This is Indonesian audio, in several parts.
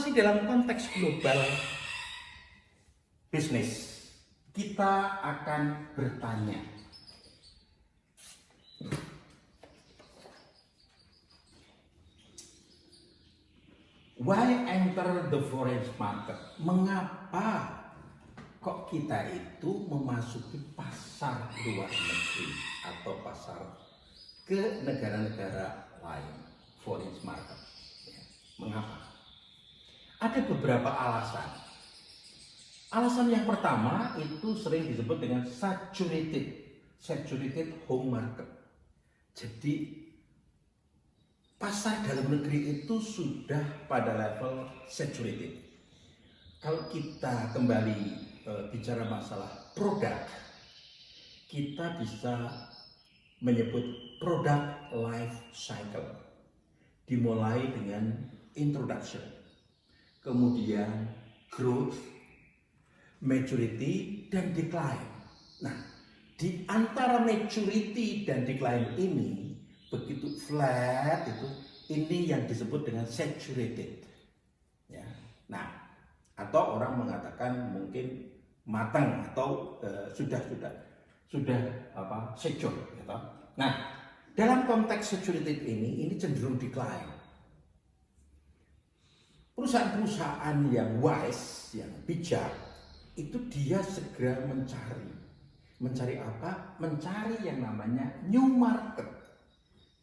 masih dalam konteks global bisnis, kita akan bertanya, why enter the foreign market? Mengapa kok kita itu memasuki pasar luar negeri atau pasar ke negara-negara lain, foreign market? Mengapa? Ada beberapa alasan. Alasan yang pertama itu sering disebut dengan saturated home market. Jadi pasar dalam negeri itu sudah pada level saturated. Kalau kita kembali bicara masalah produk, kita bisa menyebut product life cycle. Dimulai dengan introduction, kemudian growth, maturity, dan decline. Nah, di antara maturity dan decline ini begitu flat itu, ini yang disebut dengan saturated. Ya. Nah, atau orang mengatakan mungkin matang atau sudah secure. Gitu. Nah, dalam konteks saturated ini cenderung decline. Perusahaan-perusahaan yang wise, yang bijak, itu dia segera mencari apa? Mencari yang namanya new market.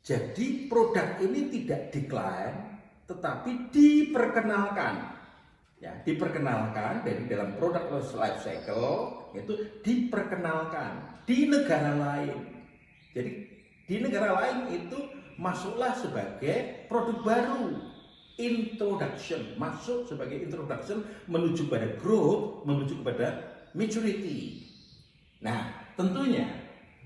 Jadi produk ini tidak decline, tetapi diperkenalkan. Ya, diperkenalkan dari dalam produk life cycle itu diperkenalkan di negara lain. Jadi di negara lain itu masuklah sebagai produk baru. Introduction, masuk sebagai introduction menuju pada growth, menuju kepada maturity. Nah, tentunya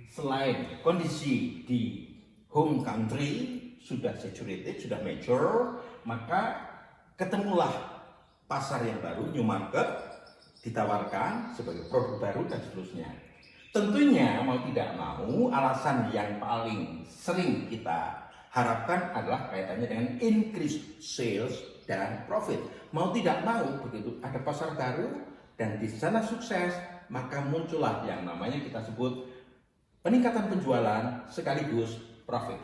selain kondisi di home country sudah saturated, sudah mature, maka ketemulah pasar yang baru, new market, ditawarkan sebagai produk baru dan seterusnya. Tentunya mau tidak mau, alasan yang paling sering kita harapkan adalah kaitannya dengan increase sales dan profit. Mau tidak mau, begitu ada pasar baru dan di sana sukses, maka muncullah yang namanya kita sebut peningkatan penjualan sekaligus profit.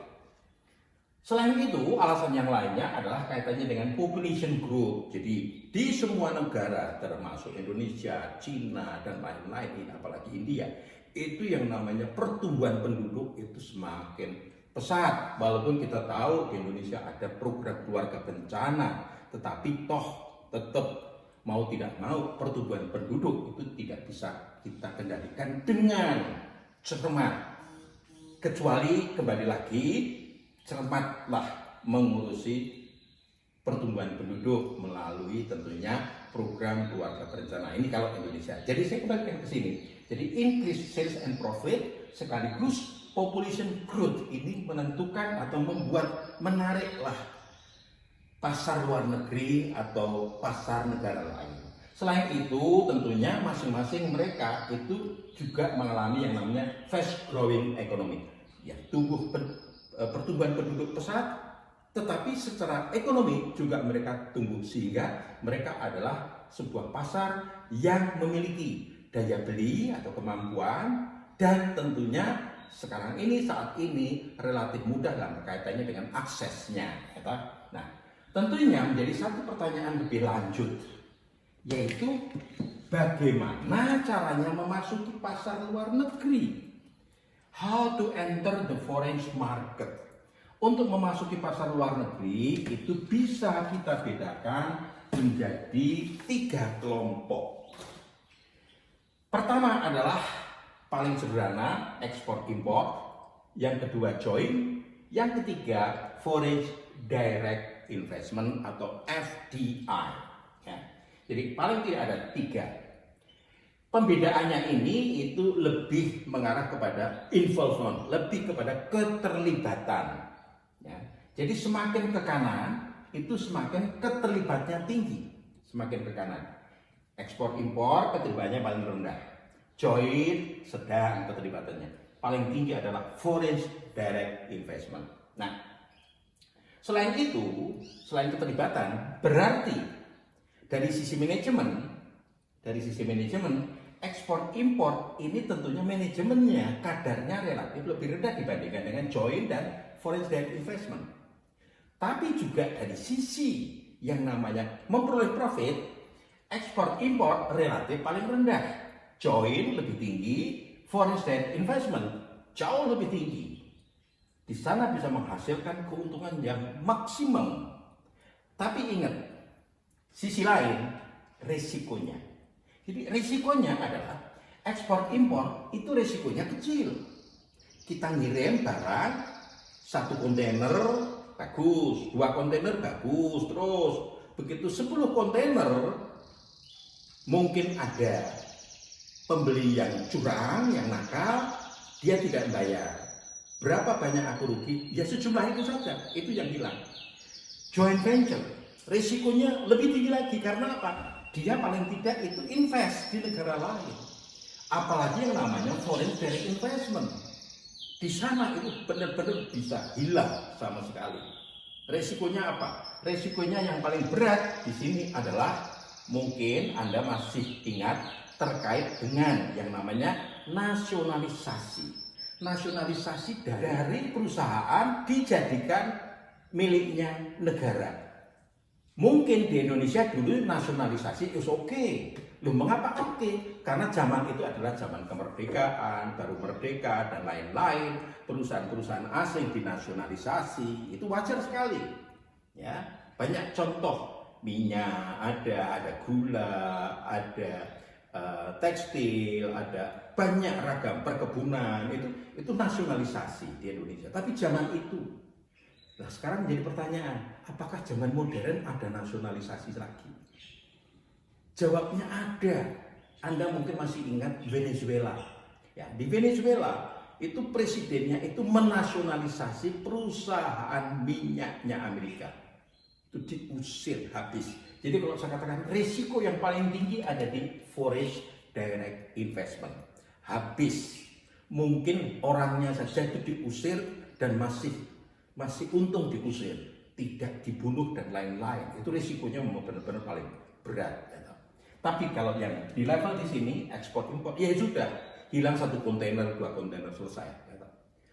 Selain itu, alasan yang lainnya adalah kaitannya dengan population growth. Jadi di semua negara termasuk Indonesia, Cina, dan lain-lain, apalagi India, itu yang namanya pertumbuhan penduduk itu semakin pesat. Walaupun kita tahu di Indonesia ada program keluarga bencana, tetapi tetap mau tidak mau pertumbuhan penduduk itu tidak bisa kita kendalikan dengan cermat. Kecuali kembali lagi cermatlah mengurusi pertumbuhan penduduk melalui tentunya program keluarga berencana ini kalau Indonesia. Jadi saya kembalikan ke sini. Jadi increase sales and profit sekaligus population growth ini menentukan atau membuat menariklah pasar luar negeri atau pasar negara lain. Selain itu tentunya masing-masing mereka itu juga mengalami yang namanya fast growing economy. Ya, pertumbuhan penduduk pesat, tetapi secara ekonomi juga mereka tumbuh sehingga mereka adalah sebuah pasar yang memiliki daya beli atau kemampuan dan tentunya sekarang ini saat ini relatif mudah dalam kaitannya dengan aksesnya. Nah, tentunya menjadi satu pertanyaan lebih lanjut, yaitu bagaimana caranya memasuki pasar luar negeri? How to enter the foreign market? Untuk memasuki pasar luar negeri itu bisa kita bedakan menjadi 3 kelompok. Pertama adalah paling sederhana, ekspor impor. Yang kedua joint. Yang ketiga foreign direct investment atau FDI. Ya. Jadi paling tidak ada 3. Pembedaannya ini itu lebih mengarah kepada involvement, lebih kepada keterlibatan. Ya. Jadi semakin ke kanan itu semakin keterlibatannya tinggi, semakin ke kanan. Ekspor impor keterlibatannya paling rendah. Joint sedang keterlibatannya. Paling tinggi adalah foreign direct investment. Nah, selain itu, selain keterlibatan, berarti dari sisi manajemen, ekspor impor ini tentunya manajemennya kadarnya relatif lebih rendah dibandingkan dengan joint dan foreign direct investment. Tapi juga dari sisi yang namanya memperoleh profit, ekspor impor relatif paling rendah. Joint lebih tinggi, foreign direct investment jauh lebih tinggi. Di sana bisa menghasilkan keuntungan yang maksimum. Tapi ingat, sisi lain resikonya. Jadi resikonya adalah ekspor impor itu resikonya kecil. Kita ngirim barang 1 kontainer bagus, 2 kontainer bagus, terus begitu 10 kontainer mungkin ada pembeli yang curang, yang nakal, dia tidak bayar. Berapa banyak aku rugi? Ya sejumlah itu saja, itu yang hilang. Joint venture, risikonya lebih tinggi lagi karena apa? Dia paling tidak itu invest di negara lain. Apalagi yang namanya foreign direct investment. Di sana itu benar-benar bisa hilang sama sekali. Resikonya apa? Resikonya yang paling berat di sini adalah mungkin Anda masih ingat terkait dengan yang namanya nasionalisasi. Nasionalisasi dari perusahaan dijadikan miliknya negara. Mungkin di Indonesia dulu nasionalisasi is oke. Loh, mengapa oke? Karena zaman itu adalah zaman kemerdekaan, baru merdeka dan lain-lain. Perusahaan-perusahaan asing dinasionalisasi, itu wajar sekali. Ya, banyak contoh minyak, ada gula, ada tekstil, ada banyak ragam perkebunan itu nasionalisasi di Indonesia. Tapi zaman itu, nah sekarang menjadi pertanyaan, apakah zaman modern ada nasionalisasi lagi? Jawabnya ada. Anda mungkin masih ingat Venezuela. Ya, di Venezuela itu presidennya itu menasionalisasi perusahaan minyaknya Amerika. Itu diusir habis. Jadi kalau saya katakan risiko yang paling tinggi ada di foreign direct investment. Habis. Mungkin orangnya saja itu diusir dan masih untung diusir, tidak dibunuh dan lain-lain. Itu risikonya memang benar-benar paling berat. Tapi kalau yang di level di sini ekspor impor, ya sudah hilang 1 kontainer, 2 kontainer selesai.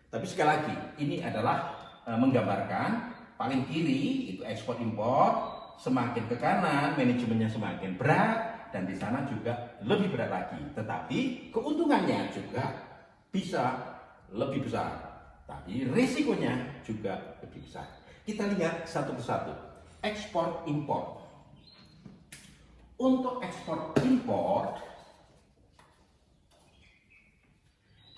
Tapi sekali lagi ini adalah menggambarkan paling kiri itu ekspor impor, semakin ke kanan manajemennya semakin berat dan di sana juga lebih berat lagi. Tetapi keuntungannya juga bisa lebih besar. Tapi risikonya juga lebih besar. Kita lihat satu persatu. Ekspor impor. Untuk ekspor impor,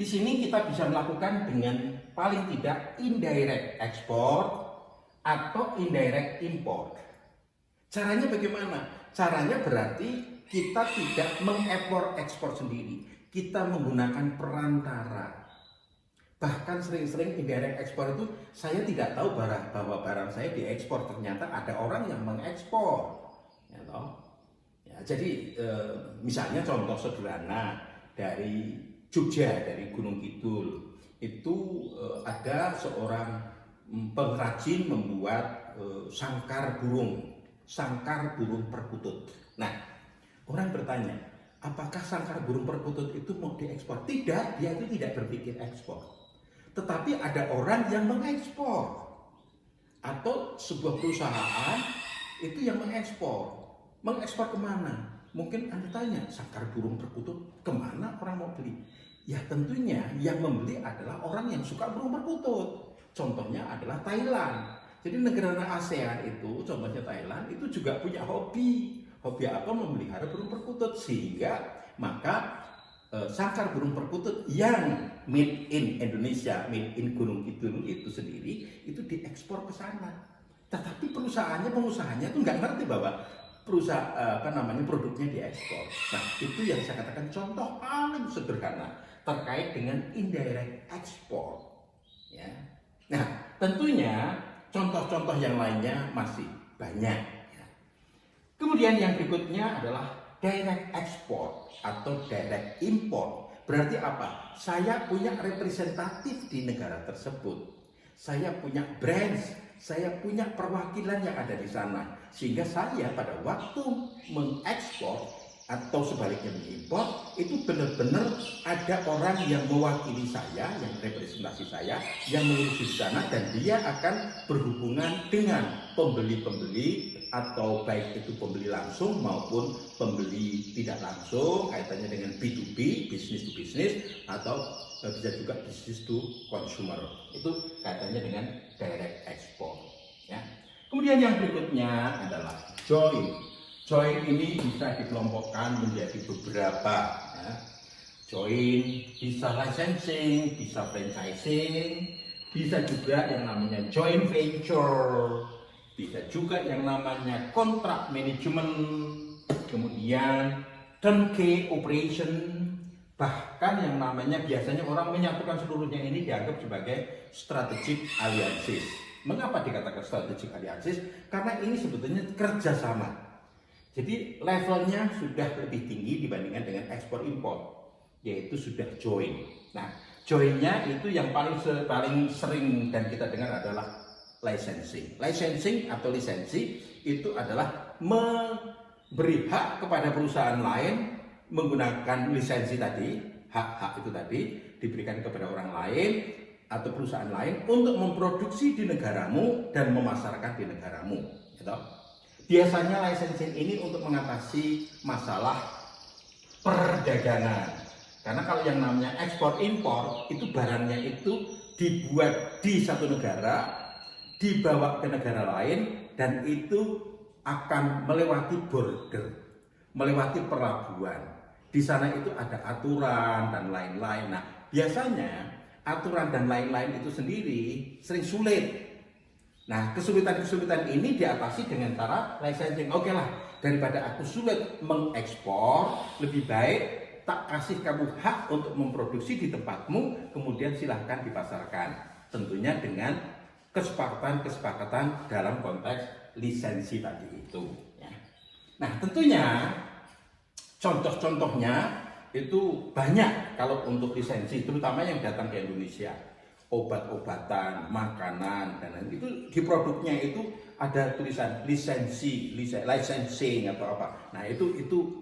di sini kita bisa melakukan dengan paling tidak indirect ekspor atau indirect import. Caranya bagaimana? Caranya berarti kita tidak mengekspor sendiri. Kita menggunakan perantara. Bahkan sering-sering indirect ekspor itu saya tidak tahu bahwa barang saya diekspor, ternyata ada orang yang mengekspor. Ya, jadi misalnya contoh sederhana dari Jogja, dari Gunung Kidul itu ada seorang pengrajin membuat sangkar burung perkutut. Nah, orang bertanya, apakah sangkar burung perkutut itu mau diekspor? Tidak, dia itu tidak berpikir ekspor. Tetapi ada orang yang mengekspor atau sebuah perusahaan itu yang mengekspor. Mengekspor kemana? Mungkin Anda tanya, sangkar burung perkutut kemana orang mau beli? Ya tentunya yang membeli adalah orang yang suka burung perkutut. Contohnya adalah Thailand. Jadi negara ASEAN itu, contohnya Thailand, itu juga punya hobi. Hobi apa? Memelihara burung perkutut. Sehingga maka sangkar burung perkutut yang made in Indonesia, made in Gunung Kidul itu sendiri, itu diekspor ke sana. Tetapi pengusahanya itu nggak ngerti bahwa produknya diekspor. Nah, itu yang saya katakan contoh paling sederhana terkait dengan indirect export. Ya. Nah, tentunya contoh-contoh yang lainnya masih banyak. Ya. Kemudian yang berikutnya adalah direct export atau direct import. Berarti apa? Saya punya representatif di negara tersebut. Saya punya branch, saya punya perwakilan yang ada di sana. Sehingga saya pada waktu mengekspor atau sebaliknya mengimpor, itu benar-benar ada orang yang mewakili saya, yang representasi saya, yang mengurusi di sana, dan dia akan berhubungan dengan pembeli-pembeli, atau baik itu pembeli langsung maupun pembeli tidak langsung, kaitannya dengan B2B, business to business, atau bisa juga business to consumer. Itu kaitannya dengan direct export. Ya. Kemudian yang berikutnya adalah joint. Joint ini bisa dikelompokkan menjadi beberapa. Ya. Joint bisa licensing, bisa franchising, bisa juga yang namanya joint venture, bisa juga yang namanya contract management, kemudian turnkey operation, bahkan yang namanya biasanya orang menyatukan seluruhnya ini dianggap sebagai strategic alliances. Mengapa dikatakan strategic alliances? Karena ini sebetulnya kerjasama. Jadi levelnya sudah lebih tinggi dibandingkan dengan ekspor impor, yaitu sudah joint. Nah, jointnya itu yang paling sering dan kita dengar adalah licensing. Licensing atau lisensi itu adalah memberi hak kepada perusahaan lain menggunakan lisensi tadi, hak-hak itu tadi diberikan kepada orang lain atau perusahaan lain untuk memproduksi di negaramu dan memasarkan di negaramu. Gitu. Biasanya licensing ini untuk mengatasi masalah perdagangan. Karena kalau yang namanya ekspor impor itu barangnya itu dibuat di satu negara, dibawa ke negara lain, dan itu akan melewati border, melewati pelabuhan. Di sana itu ada aturan dan lain-lain. Nah, biasanya aturan dan lain-lain itu sendiri sering sulit. Nah, kesulitan-kesulitan ini diatasi dengan cara licensing. Oke lah, daripada aku sulit mengekspor, lebih baik tak kasih kamu hak untuk memproduksi di tempatmu, kemudian silahkan dipasarkan. Tentunya dengan kesepakatan dalam konteks lisensi tadi itu. Ya. Nah, tentunya contoh-contohnya itu banyak kalau untuk lisensi, terutama yang datang ke Indonesia. Obat-obatan, makanan, dan lain itu di produknya itu ada tulisan lisensi, licensing atau apa. Nah, itu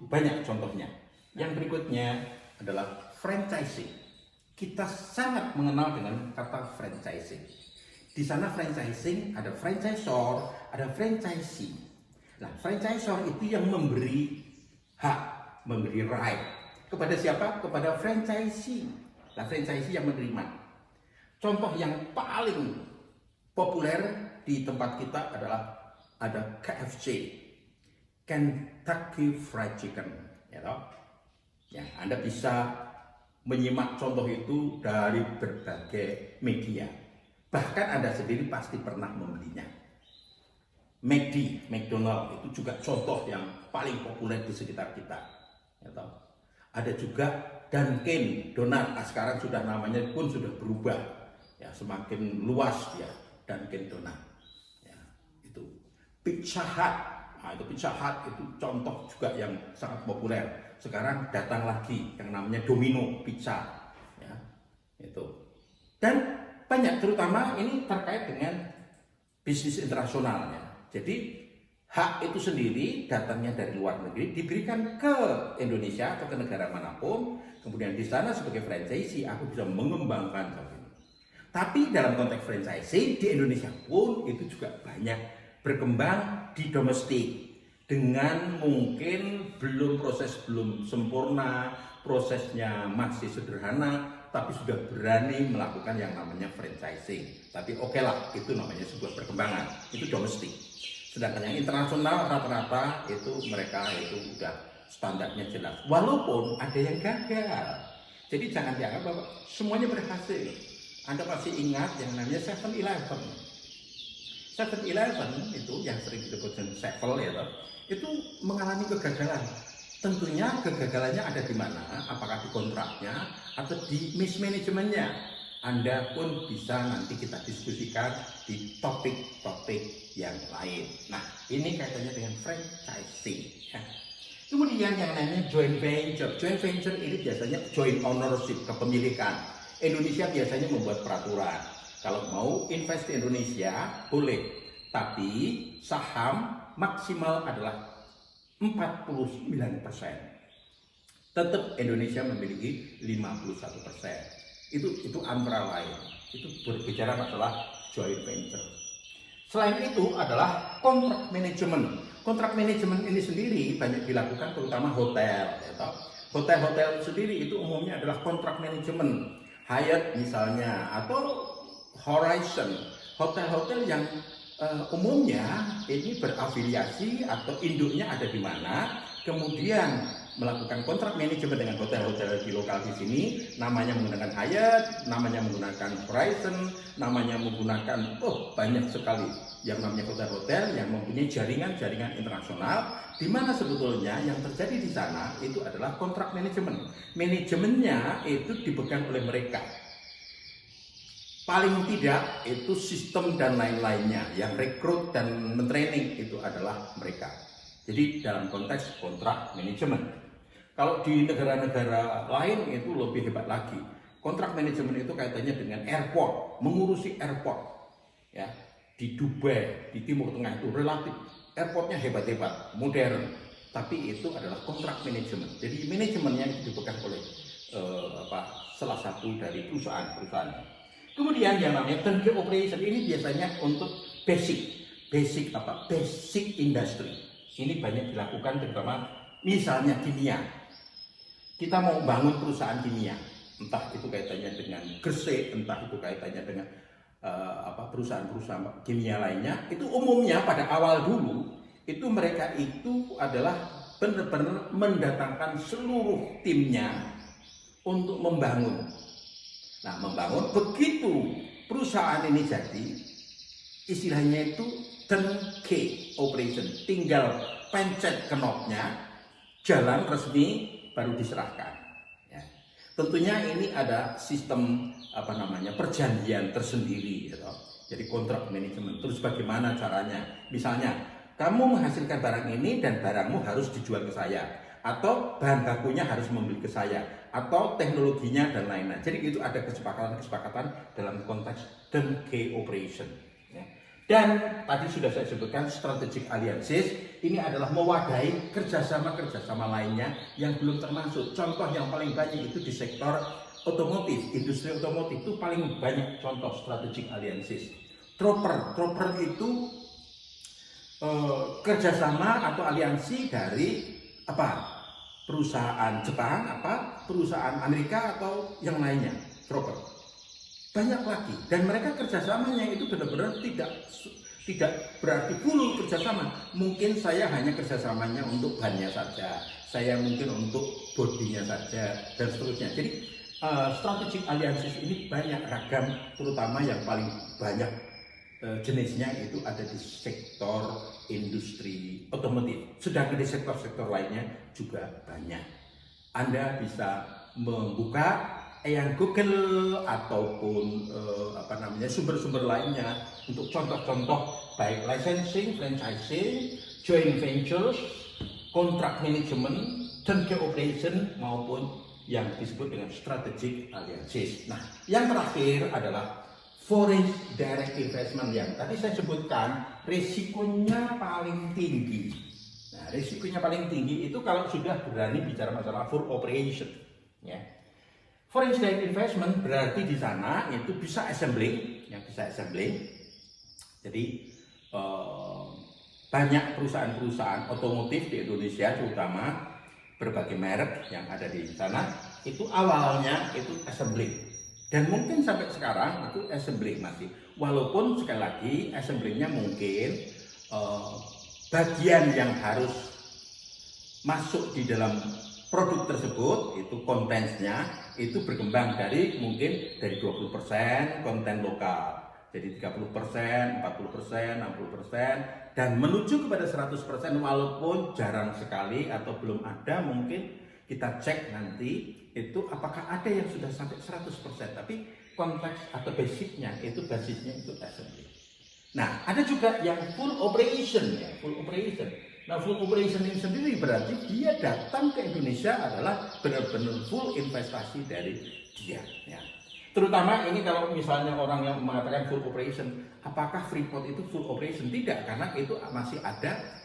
banyak contohnya. Yang berikutnya adalah franchising. Kita sangat mengenal dengan kata franchising. Di sana franchising ada franchisor, ada franchisee. Nah, franchisor itu yang memberi hak, memberi right kepada siapa? Kepada franchisee. Nah, franchisee yang menerima. Contoh yang paling populer di tempat kita adalah ada KFC, Kentucky Fried Chicken, ya toh? Ya, Anda bisa menyimak contoh itu dari berbagai media. Bahkan Anda sendiri pasti pernah membelinya. McDonald itu juga contoh yang paling populer di sekitar kita. Ya toh? Ada juga Dunkin Donut, sekarang sudah namanya pun sudah berubah. Ya, semakin luas ya, Dunkin Donut. Ya, itu Pizza Hut. Nah, itu Pizza Hut itu contoh juga yang sangat populer. Sekarang datang lagi yang namanya Domino Pizza. Ya, itu. Dan banyak, terutama ini terkait dengan bisnis internasional ya. Jadi hak itu sendiri datangnya dari luar negeri diberikan ke Indonesia atau ke negara manapun. Kemudian di sana sebagai franchisee aku bisa mengembangkan ini. Tapi dalam konteks franchising di Indonesia pun itu juga banyak berkembang di domestik dengan mungkin proses belum sempurna, prosesnya masih sederhana, tapi sudah berani melakukan yang namanya franchising. Tapi oke lah, itu namanya sebuah perkembangan, itu domestik. Sedangkan yang internasional rata-rata itu mereka itu udah standarnya jelas. Walaupun ada yang gagal. Jadi jangan dianggap bahwa semuanya berhasil. Anda pasti ingat yang namanya 7-Eleven. 7-Eleven itu yang sering disebut Sevel ya, itu mengalami kegagalan. Tentunya kegagalannya ada di mana? Apakah di kontraknya atau di mismanajemennya? Anda pun bisa nanti kita diskusikan di topik-topik yang lain. Nah, ini kaitannya dengan franchising. Ya. Kemudian yang namanya joint venture. Joint venture ini biasanya joint ownership, kepemilikan. Indonesia biasanya membuat peraturan. Kalau mau invest di Indonesia boleh, tapi saham maksimal adalah 49%. Tetap Indonesia memiliki 51%. Itu antara lain. Itu berbicara masalah joint venture. Selain itu adalah kontrak manajemen. Kontrak manajemen ini sendiri banyak dilakukan terutama hotel. Ya, hotel-hotel sendiri itu umumnya adalah kontrak manajemen. Hyatt misalnya atau Horizon. Hotel-hotel yang umumnya ini berafiliasi atau induknya ada di mana, kemudian melakukan kontrak manajemen dengan hotel-hotel di lokal di sini, namanya menggunakan Hyatt, namanya menggunakan Horizon, namanya menggunakan banyak sekali yang namanya hotel-hotel yang mempunyai jaringan-jaringan internasional, di mana sebetulnya yang terjadi di sana itu adalah kontrak manajemen. Manajemennya itu dipegang oleh mereka. Paling tidak itu sistem dan lain-lainnya, yang rekrut dan mentraining itu adalah mereka. Jadi dalam konteks kontrak manajemen. Kalau di negara-negara lain itu lebih hebat lagi. Kontrak manajemen itu kaitannya dengan airport, mengurusi airport. Ya, di Dubai, di Timur Tengah itu relatif airportnya hebat-hebat, modern. Tapi itu adalah kontrak manajemen. Jadi manajemennya itu dipegang oleh salah satu dari perusahaan-perusahaan. Kemudian yang namanya turnkey operation ini biasanya untuk basic industry. Ini banyak dilakukan terutama misalnya kimia. Kita mau bangun perusahaan kimia, entah itu kaitannya dengan Gresik, entah itu kaitannya dengan perusahaan-perusahaan kimia lainnya. Itu umumnya pada awal dulu itu mereka itu adalah benar-benar mendatangkan seluruh timnya untuk membangun. Nah, membangun begitu perusahaan ini jadi, istilahnya itu turnkey operation, tinggal pencet knopnya, jalan resmi baru diserahkan. Ya. Tentunya ini ada sistem perjanjian tersendiri, gitu. Jadi kontrak manajemen. Terus bagaimana caranya? Misalnya, kamu menghasilkan barang ini dan barangmu harus dijual ke saya, atau bahan bakunya harus membeli ke saya, atau teknologinya dan lain-lain. Jadi itu ada kesepakatan dalam konteks turnkey operation. Ya. Dan tadi sudah saya sebutkan strategic alliances, ini adalah mewadahi kerjasama lainnya yang belum termasuk. Contoh yang paling banyak itu di sektor otomotif, industri otomotif itu paling banyak contoh strategic alliances. Troper itu kerjasama atau aliansi dari perusahaan Jepang, perusahaan Amerika atau yang lainnya, troper. Banyak lagi, dan mereka kerjasamanya itu benar-benar tidak berarti full kerjasama. Mungkin saya hanya kerjasamanya untuk bannya saja, saya mungkin untuk bodinya saja, dan seterusnya. Jadi strategic alliances ini banyak ragam, terutama yang paling banyak jenisnya itu ada di sektor industri otomotif. Sedangkan di sektor-sektor lainnya juga banyak. Anda bisa membuka yang Google ataupun sumber-sumber lainnya untuk contoh-contoh baik licensing, franchising, joint ventures, contract management, turnkey operation maupun yang disebut dengan strategic alliances. Nah, yang terakhir adalah foreign direct investment yang tadi saya sebutkan risikonya paling tinggi. Nah, risikonya paling tinggi itu kalau sudah berani bicara masalah full operation, ya. Foreign direct investment berarti di sana itu bisa assembling. Jadi banyak perusahaan-perusahaan otomotif di Indonesia, terutama berbagai merek yang ada di sana, itu awalnya itu assembling. Dan mungkin sampai sekarang itu assembling masih. Walaupun sekali lagi assemblingnya mungkin bagian yang harus masuk di dalam produk tersebut itu kontennya itu berkembang dari 20% konten lokal, jadi 30%, 40%, 60% dan menuju kepada 100% walaupun jarang sekali atau belum ada. Mungkin kita cek nanti itu apakah ada yang sudah sampai 100%, tapi konteks atau basisnya itu assembly. Nah, ada juga yang full operation ya, full operation. Nah, full operation ini sendiri berarti dia datang ke Indonesia adalah benar-benar full investasi dari dia. Ya. Terutama ini kalau misalnya orang yang mengatakan full operation, apakah Freeport itu full operation? Tidak, karena itu masih ada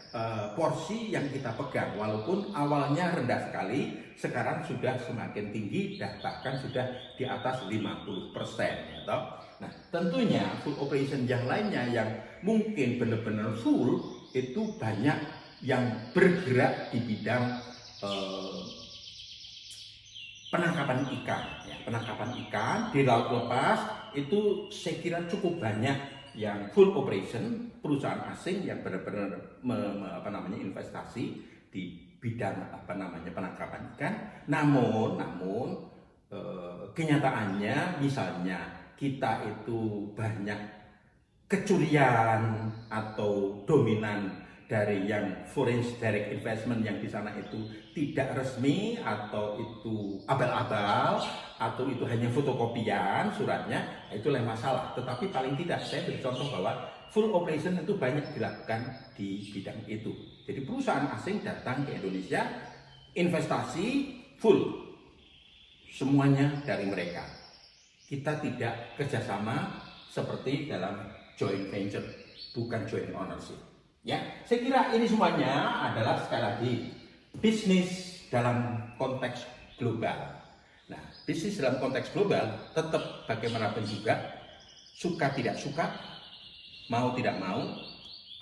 porsi yang kita pegang, walaupun awalnya rendah sekali, sekarang sudah semakin tinggi dan bahkan sudah di atas 50%. Ya toh? Nah, tentunya full operation yang lainnya yang mungkin benar-benar full itu banyak yang bergerak di bidang penangkapan ikan, ya, penangkapan ikan di laut lepas itu saya kira cukup banyak yang full operation, perusahaan asing yang benar-benar investasi di bidang penangkapan ikan. Namun kenyataannya misalnya kita itu banyak kecurian atau dominan dari yang foreign direct investment yang di sana itu tidak resmi, atau itu abal-abal, atau itu hanya fotokopian suratnya, itulah masalah. Tetapi paling tidak saya beri contoh bahwa full operation itu banyak dilakukan di bidang itu. Jadi perusahaan asing datang ke Indonesia, investasi full, semuanya dari mereka. Kita tidak kerjasama seperti dalam joint venture, bukan joint ownership. Ya, saya kira ini semuanya adalah sekali lagi bisnis dalam konteks global. Nah, bisnis dalam konteks global tetap bagaimanapun juga, suka tidak suka, mau tidak mau,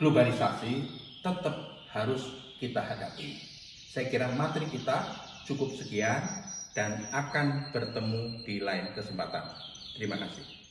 globalisasi tetap harus kita hadapi. Saya kira materi kita cukup sekian dan akan bertemu di lain kesempatan. Terima kasih.